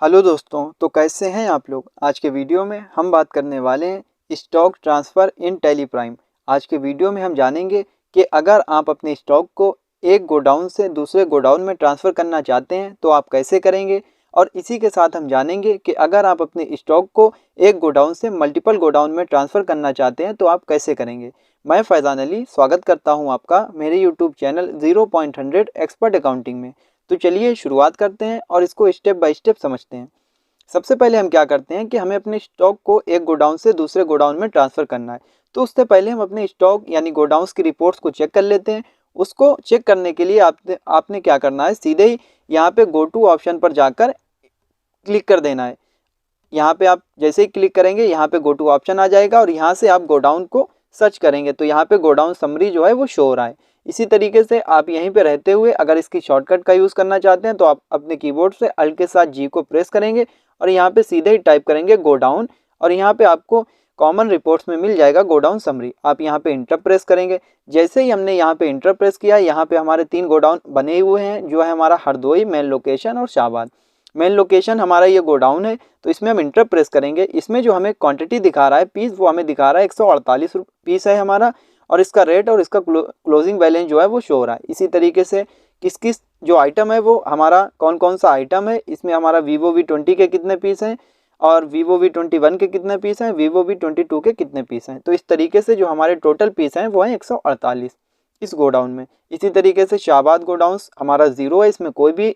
Hello दोस्तों, तो कैसे हैं आप लोग। आज के वीडियो में हम बात करने वाले हैं स्टॉक ट्रांसफ़र इन टैली प्राइम। आज के वीडियो में हम जानेंगे कि अगर आप अपने स्टॉक को एक गोडाउन से दूसरे गोडाउन में ट्रांसफ़र करना चाहते हैं तो आप कैसे करेंगे, और इसी के साथ हम जानेंगे कि अगर आप अपने स्टॉक को एक गोडाउन से मल्टीपल गोडाउन में ट्रांसफ़र करना चाहते हैं तो आप कैसे करेंगे। मैं फैज़ान अली स्वागत करता हूँ आपका मेरे यूट्यूब चैनल 0.100 एक्सपर्ट अकाउंटिंग में। तो चलिए शुरुआत करते हैं और इसको स्टेप बाय स्टेप समझते हैं। सबसे पहले हम क्या करते हैं कि हमें अपने स्टॉक को एक गोडाउन से दूसरे गोडाउन में ट्रांसफ़र करना है। तो उससे पहले हम अपने स्टॉक यानी गोडाउन्स की रिपोर्ट्स को चेक कर लेते हैं। उसको चेक करने के लिए आपने क्या करना है, सीधे ही यहाँ पे गो टू ऑप्शन पर जाकर क्लिक कर देना है। यहाँ पे आप जैसे ही क्लिक करेंगे यहाँ पे गो टू ऑप्शन आ जाएगा और यहाँ से आप गोडाउन को सर्च करेंगे तो यहाँ पे गोडाउन समरी जो है वो शो हो रहा है। इसी तरीके से आप यहीं पे रहते हुए अगर इसकी शॉर्टकट का यूज़ करना चाहते हैं तो आप अपने कीबोर्ड से अल्ट के साथ जी को प्रेस करेंगे और यहाँ पे सीधे ही टाइप करेंगे गोडाउन और यहाँ पे आपको कॉमन रिपोर्ट्स में मिल जाएगा गोडाउन समरी। आप यहाँ पे इंटर प्रेस करेंगे। जैसे ही हमने यहाँ पे इंटर प्रेस किया, यहाँ पे हमारे 3 गोडाउन बने हुए हैं, जो है हमारा हरदोई, मेन लोकेशन और शाहबाद। मेन लोकेशन हमारा ये गोडाउन है तो इसमें हम इंटर प्रेस करेंगे। इसमें जो हमें क्वांटिटी दिखा रहा है पीस, वो हमें दिखा रहा है 148 पीस है हमारा, और इसका रेट और इसका क्लोजिंग बैलेंस जो है वो शो हो रहा है। इसी तरीके से किस किस जो आइटम है वो हमारा कौन कौन सा आइटम है, इसमें हमारा वीवो V20 के कितने पीस हैं और वीवो V21 के कितने पीस हैं, वीवो V22 के कितने पीस हैं। तो इस तरीके से जो हमारे टोटल पीस हैं वो हैं 148 इस गोडाउन में। इसी तरीके से शाहबाद गोडाउंस हमारा 0 है, इसमें कोई भी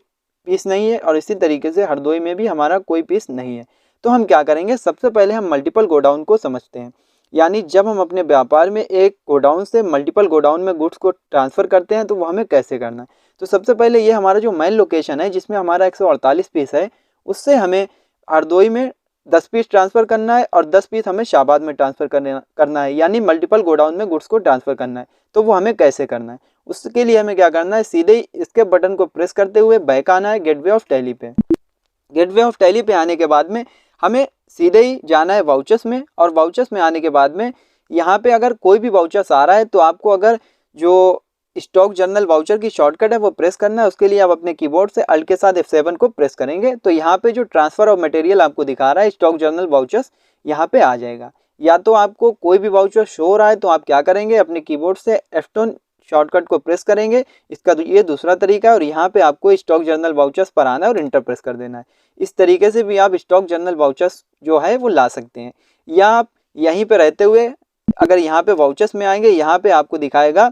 पीस नहीं है, और इसी तरीके से हरदोई में भी हमारा कोई पीस नहीं है। तो हम क्या करेंगे, सबसे पहले हम मल्टीपल गोडाउन को समझते हैं। यानी जब हम अपने व्यापार में एक गोडाउन से मल्टीपल गोडाउन में गुड्स को ट्रांसफ़र करते हैं तो वो हमें कैसे करना है। तो सबसे पहले ये हमारा जो मेन लोकेशन है जिसमें हमारा 148 पीस है, उससे हमें हरदोई में 10 पीस ट्रांसफ़र करना है और 10 पीस हमें शाहबाद में ट्रांसफ़र करना है, यानी मल्टीपल गोडाउन में गुड्स को ट्रांसफ़र करना है। तो वो हमें कैसे करना है, उसके लिए हमें क्या करना है, सीधे ही इसके बटन को प्रेस करते हुए बैक आना है गेटवे ऑफ टैली पे। गेटवे ऑफ टैली पे आने के बाद में हमें सीधे ही जाना है वाउचर्स में, और वाउचर्स में आने के बाद में यहाँ पे अगर कोई भी वाउचर्स आ रहा है तो आपको अगर जो स्टॉक जर्नल वाउचर की शॉर्टकट है वो प्रेस करना है। उसके लिए आप अपने कीबोर्ड से अल्ट के साथ F7 को प्रेस करेंगे तो यहाँ पे जो ट्रांसफ़र ऑफ मटेरियल आपको दिखा रहा है स्टॉक जर्नल वाउचर्स, यहाँ पे आ जाएगा। या तो आपको कोई भी वाउचर शो हो रहा है तो आप क्या करेंगे, अपने कीबोर्ड से F2 शॉर्टकट को प्रेस करेंगे। इसका ये दूसरा तरीका है, और यहाँ पे आपको स्टॉक जर्नल वाउचर्स पर आना है और इंटर प्रेस कर देना है। इस तरीके से भी आप स्टॉक जर्नल वाउचर्स जो है वो ला सकते हैं। या आप यहीं पे रहते हुए अगर यहाँ पे वाउचर्स में आएंगे, यहाँ पे आपको दिखाएगा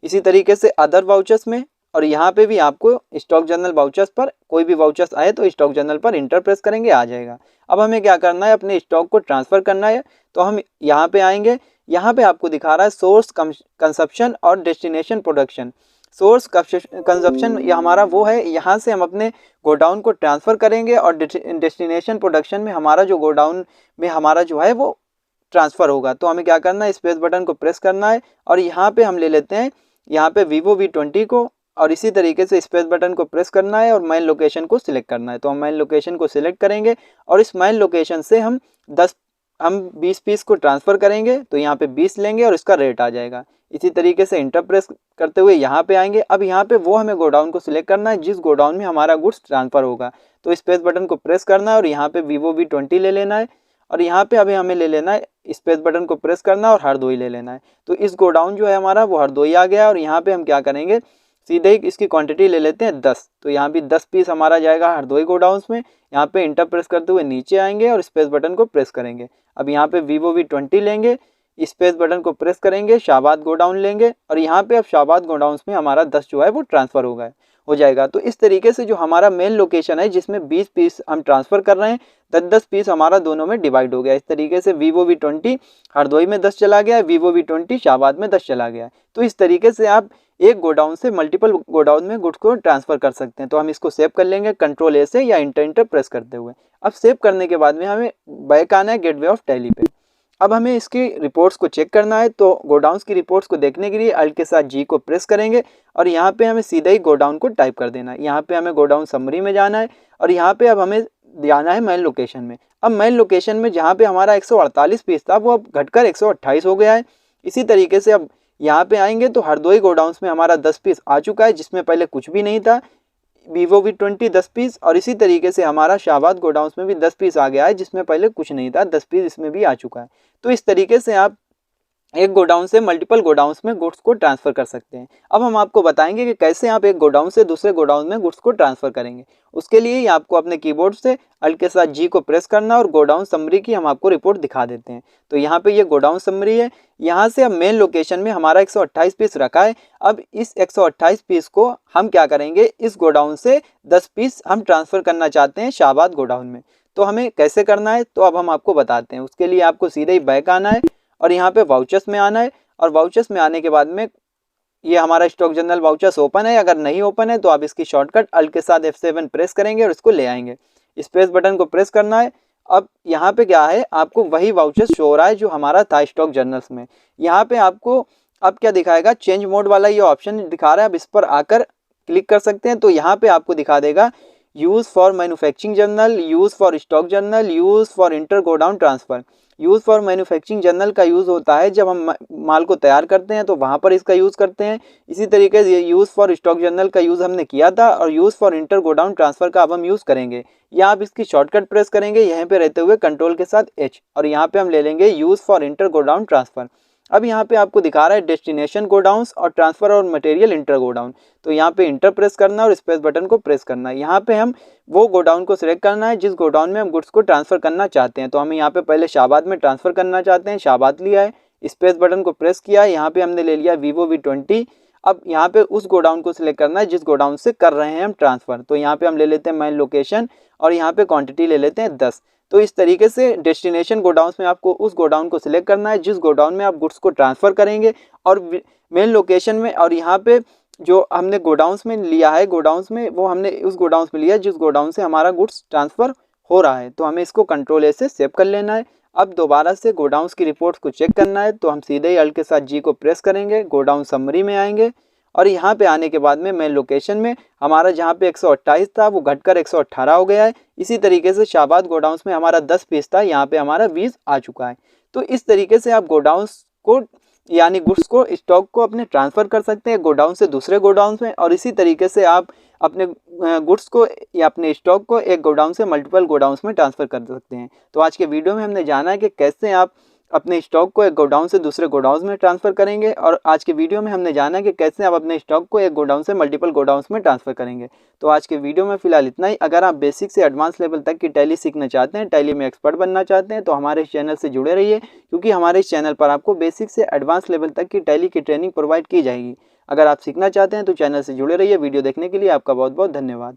इसी तरीके से अदर वाउचर्स में, और यहाँ पे भी आपको स्टॉक जर्नल वाउचर्स पर कोई भी वाउचर्स आए तो स्टॉक जर्नल पर इंटर प्रेस करेंगे, आ जाएगा। अब हमें क्या करना है, अपने स्टॉक को ट्रांसफ़र करना है। तो हम यहाँ पे आएंगे, यहाँ पे आपको दिखा रहा है सोर्स कंजप्शन और डेस्टिनेशन प्रोडक्शन। सोर्स कंजप्शन ये हमारा वो है, यहाँ से हम अपने गोडाउन को ट्रांसफ़र करेंगे, और डेस्टिनेशन प्रोडक्शन में हमारा जो गोडाउन में हमारा जो है वो ट्रांसफ़र होगा। तो हमें क्या करना है, स्पेस बटन को प्रेस करना है और यहाँ पे हम ले लेते हैं यहाँ पे वीवो V20 को, और इसी तरीके से स्पेस बटन को प्रेस करना है और मेन लोकेशन को सिलेक्ट करना है। तो हम मेन लोकेशन को सिलेक्ट करेंगे और इस मेन लोकेशन से हम 20 पीस को ट्रांसफ़र करेंगे। तो यहाँ पे 20 लेंगे और इसका रेट आ जाएगा। इसी तरीके से इंटर प्रेस करते हुए यहाँ पे आएंगे। अब यहाँ पे वो हमें गोडाउन को सिलेक्ट करना है जिस गोडाउन में हमारा गुड्स ट्रांसफ़र होगा। तो स्पेस बटन को प्रेस करना है और यहाँ पे वीवो V20 ले लेना है, और यहाँ पे अभी हमें ले लेना है स्पेस बटन को प्रेस करना है और हरदोई ले लेना है। तो इस गोडाउन जो है हमारा वो हरदोई आ गया, और यहाँ पे हम क्या करेंगे, सीधे ही इसकी क्वांटिटी ले लेते हैं 10। तो यहाँ भी 10 पीस हमारा जाएगा हरदोई गोडाउंस में। यहाँ पे इंटर प्रेस करते हुए नीचे आएंगे और स्पेस बटन को प्रेस करेंगे। अब यहाँ पे वीवो V20 लेंगे, स्पेस बटन को प्रेस करेंगे, शाहबाद गोडाउन लेंगे, और यहाँ पे अब शाहबाद गोडाउंस में हमारा 10 जो है वो ट्रांसफ़र हो जाएगा। तो इस तरीके से जो हमारा मेन लोकेशन है जिसमें 20 पीस हम ट्रांसफ़र कर रहे हैं, 10-10 पीस हमारा दोनों में डिवाइड हो गया। इस तरीके से वीवो V20 हरदोई में 10 चला गया है, वीवो V20 शाहबाद में 10 चला गया है। तो इस तरीके से आप एक गोडाउन से मल्टीपल गोडाउन में गुड्स को ट्रांसफ़र कर सकते हैं। तो हम इसको सेव कर लेंगे Ctrl+A से या इंटर प्रेस करते हुए। अब सेव करने के बाद में हमें बैक आना है गेटवे ऑफ टैली पे। अब हमें इसकी रिपोर्ट्स को चेक करना है। तो गोडाउन्स की रिपोर्ट्स को देखने के लिए अल्ट के साथ जी को प्रेस करेंगे और यहाँ पे हमें सीधा ही गोडाउन को टाइप कर देना है। यहाँ पे हमें गोडाउन समरी में जाना है, और यहाँ पे अब हमें जाना है मेन लोकेशन में। अब मेन लोकेशन में जहाँ पे हमारा 148 पीस था वो अब घटकर 128 हो गया है। इसी तरीके से अब यहाँ पे आएंगे तो हरदोई गोडाउन्स में हमारा 10 पीस आ चुका है, जिसमें पहले कुछ भी नहीं था। वीवो V20 10 पीस और इसी तरीके से हमारा शाहबाद गोडाउन्स में भी 10 पीस आ गया है, जिसमें पहले कुछ नहीं था, 10 पीस इसमें भी आ चुका है। तो इस तरीके से आप एक गोडाउन से मल्टीपल गोडाउन्स में गुड्स को ट्रांसफ़र कर सकते हैं। अब हम आपको बताएंगे कि कैसे आप एक गोडाउन से दूसरे गोडाउन में गुड्स को ट्रांसफ़र करेंगे। उसके लिए आपको अपने कीबोर्ड से अल्ट के साथ जी को प्रेस करना और गोडाउन समरी की हम आपको रिपोर्ट दिखा देते हैं। तो यहाँ पे ये गोडाउन समरी है। यहाँ से अब मेन लोकेशन में हमारा 128 पीस रखा है। अब इस 128 पीस को हम क्या करेंगे, इस गोडाउन से 10 पीस हम ट्रांसफ़र करना चाहते हैं शाहबाद गोडाउन में। तो हमें कैसे करना है, तो अब हम आपको बताते हैं। उसके लिए आपको सीधे ही बैक आना है और यहाँ पे वाउचर्स में आना है और वाउचर्स में आने के बाद में ये हमारा स्टॉक जनरल वाउचर्स ओपन है। अगर नहीं ओपन है तो आप इसकी शॉर्टकट अल्ट के साथ F7 प्रेस करेंगे और इसको ले आएंगे। स्पेस बटन को प्रेस करना है। अब यहाँ पे क्या है, आपको वही वाउचर्स शो हो रहा है जो हमारा था स्टॉक जर्नल्स में। यहाँ पे आपको अब क्या दिखाएगा, चेंज मोड वाला ये ऑप्शन दिखा रहा है। अब इस पर आकर क्लिक कर सकते हैं। तो यहाँ पे आपको दिखा देगा use for manufacturing journal, use for stock journal, use for inter godown transfer. Use for manufacturing journal का यूज़ होता है जब हम माल को तैयार करते हैं तो वहाँ पर इसका यूज़ करते हैं। इसी तरीके से यूज़ फॉर स्टॉक जर्नल का यूज़ हमने किया था और use for inter godown transfer का अब हम यूज़ करेंगे। या आप इसकी शॉर्टकट प्रेस करेंगे यहीं पे रहते हुए कंट्रोल के साथ H और यहाँ पे हम ले लेंगे use for inter godown transfer. अब यहाँ पे आपको दिखा रहा है डेस्टिनेशन गोडाउन्स और ट्रांसफ़र और मटेरियल इंटर गोडाउन। तो यहाँ पे इंटर प्रेस करना और स्पेस बटन को प्रेस करना है। यहाँ पे हम वो गोडाउन को सिलेक्ट करना है जिस गोडाउन में हम गुड्स को ट्रांसफ़र करना चाहते हैं। तो हमें यहाँ पे पहले शाहबाद में ट्रांसफ़र करना चाहते हैं, शाहबाद लिया है, स्पेस बटन को प्रेस किया है। यहाँ पे हमने ले लिया वीवो V20। अब यहाँ पे उस गोडाउन को सिलेक्ट करना है जिस गोडाउन से कर रहे हैं हम ट्रांसफ़र। तो यहाँ पे हम ले लेते हैं मेन लोकेशन और यहाँ पे क्वांटिटी ले लेते हैं 10। तो इस तरीके से डेस्टिनेशन गोडाउन्स में आपको उस गोडाउन को सिलेक्ट करना है जिस गोडाउन में आप गुड्स को ट्रांसफ़र करेंगे और मेन लोकेशन में। और यहाँ पे जो हमने गोडाउन्स में लिया है, गोडाउन्स में वो हमने उस गोडाउन्स में लिया जिस गोडाउन से हमारा गुड्स ट्रांसफ़र हो रहा है। तो हमें इसको कंट्रोल A से सेव कर लेना है। अब दोबारा से गोडाउन्स की रिपोर्ट्स को चेक करना है तो हम सीधे ही अल्ट के साथ जी को प्रेस करेंगे, गोडाउन समरी में आएंगे और यहाँ पे आने के बाद में मेन लोकेशन में हमारा जहाँ पे 128 था वो घटकर 118 हो गया है। इसी तरीके से शाहबाद गोडाउन्स में हमारा 10 पीस था, यहाँ पे हमारा 20 आ चुका है। तो इस तरीके से आप गोडाउन्स को यानी गुड्स को, स्टॉक को अपने ट्रांसफ़र कर सकते हैं गोडाउन से दूसरे गोडाउन में। और इसी तरीके से आप अपने गुड्स को या अपने स्टॉक को एक गोडाउन से मल्टीपल गोडाउन्स में ट्रांसफ़र कर सकते हैं। तो आज के वीडियो में हमने जाना है कि कैसे आप अपने स्टॉक को एक गोडाउन से दूसरे गोडाउन में ट्रांसफ़र करेंगे और आज के वीडियो में हमने जाना है कि कैसे आप अपने स्टॉक को एक गोडाउन से मल्टीपल गोडाउन्स में ट्रांसफ़र करेंगे। तो आज के वीडियो में फ़िलहाल इतना ही। अगर आप बेसिक से एडवांस लेवल तक की टैली सीखना चाहते हैं, टैली में एक्सपर्ट बनना चाहते हैं तो हमारे इस चैनल से जुड़े रहिए, क्योंकि हमारे इस चैनल पर आपको बेसिक से एडवांस लेवल तक की टैली की ट्रेनिंग प्रोवाइड की जाएगी। अगर आप सीखना चाहते हैं तो चैनल से जुड़े रहिए। वीडियो देखने के लिए आपका बहुत बहुत धन्यवाद।